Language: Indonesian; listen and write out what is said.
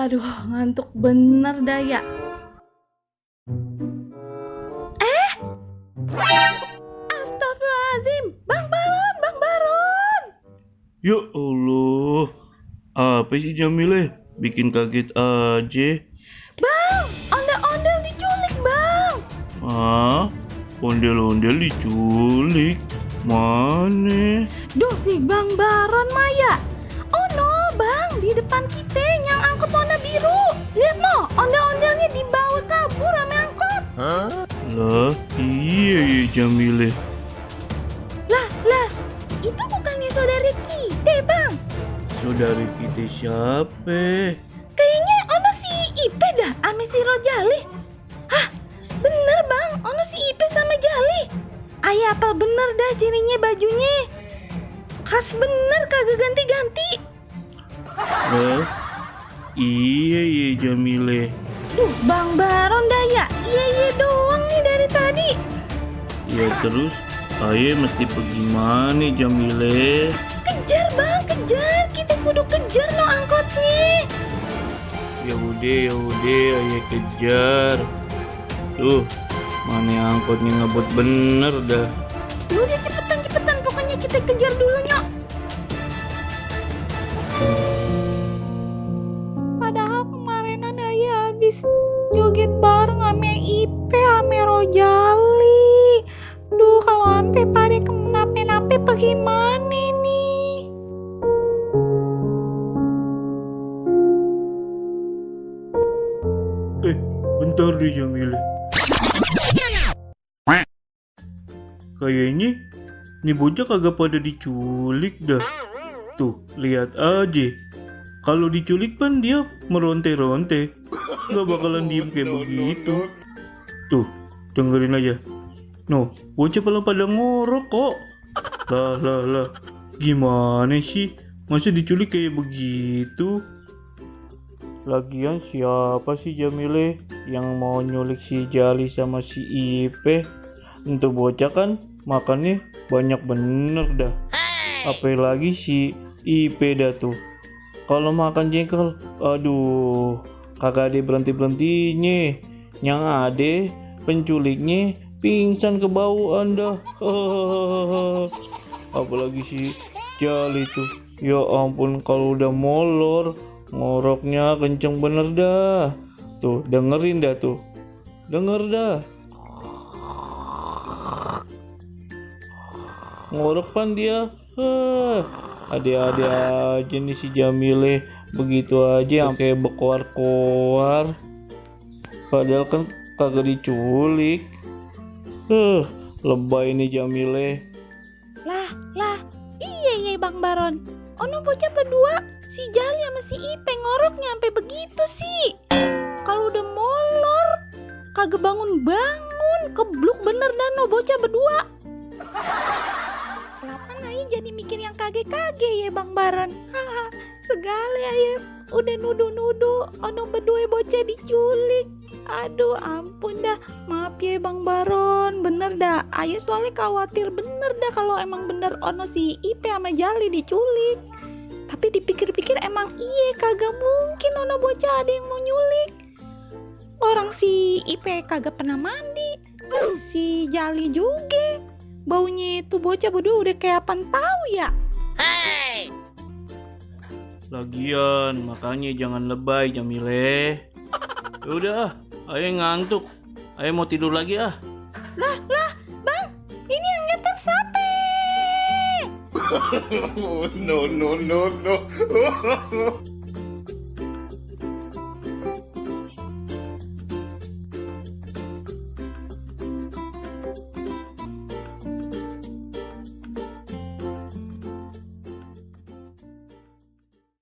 Aduh, ngantuk bener dah ya. Astagfirullahaladzim, Bang Baron, Bang Baron. Ya Allah, apa sih Jamile? Bikin kaget aja. Bang, ondel-ondel diculik, Bang. Ah, ondel-ondel diculik? Mana? Duh, si Bang Baron Maya. Oh no, Bang, di depan kita yang angkut warna biru. Lihat no, ondel-ondelnya dibawa kabur sama angkot. Lah, iya Jamile. Lah, itu bukannya saudari kita, Bang. Saudari kita siapa? Kayaknya ono si Ipe dah ame si Rojali. Hah, bener Bang, ono si Ipe sama Jali. Ayah apal bener dah cirinya bajunya. Khas bener kagak ganti-ganti. Lah, iya Jamile. Duh, Bang Baron dah ya. Iya doang nih dari tadi. Ya terus, saya mesti pergi mana Jamile? Kejar Bang, kejar. Kita kudu kejar no angkotnya. Ya udah, ayo kejar. Tuh, mana angkotnya ngebut bener dah. Udah cepetan, pokoknya kita kejar dulu nyok. Padahal kemarinan ayah habis joget bareng ame Ipe, ame Rojali. Duh, kalau ampe pada kenapa-napa bagaimana nih? Bentar deh Jamile. Kayaknya nih bocah kagak pada diculik dah. Tuh, lihat aja. Kalau diculik kan dia meronte-ronte. Gak bakalan diem kayak begitu. Tuh, dengerin aja. No, bocah pada ngorok kok. Lah. Gimana sih? Masa diculik kayak begitu? Lagian siapa sih Jamile yang mau nyulik si Jali sama si Ipe? Untuk bocah kan makannya banyak bener dah. Apalagi si Ipe dah tuh. Kalau makan jengkol, aduh, kagak ada berhenti-berhentinya. Yang ada penculiknya pingsan ke bauan dah. Apalagi si Jali tuh. Ya ampun, kalau udah molor ngoroknya kenceng bener dah. Tuh, dengerin dah tuh. Denger dah. Ngorok kan dia. Ada-ada aja nih si Jamile. Begitu aja sampai berkoar-koar. Padahal kan kagak diculik. Lebay nih Jamile. Lah, iya Bang Baron. Ono bocah berdua, si Jali sama si Ipe ngoroknya sampai begitu sih. Kalau udah molor, kagak bangun-bangun, kebluk bener dan no bocah berdua. Kenapa Naya jadi mikir yang kage-kage ya Bang Baron? Segala ya, udah nuduh-nuduh, ono berdua bocah diculik. Aduh ampun dah, maaf ya Bang Baron, bener dah. Ayo soalnya khawatir bener dah kalau emang bener ono si Ipe sama Jali diculik. Tapi dipikir-pikir emang iya kagak mungkin ono bocah ada yang mau nyulik. Orang si Ipe kagak pernah mandi, si Jali juga. Baunya itu bocah berdua udah kayak apaan tahu ya. Lagian makanya jangan lebay Jamile. Udah, ayo ngantuk. Ayo mau tidur lagi ah. Lah, Bang, ini yang ngeter siapa? No.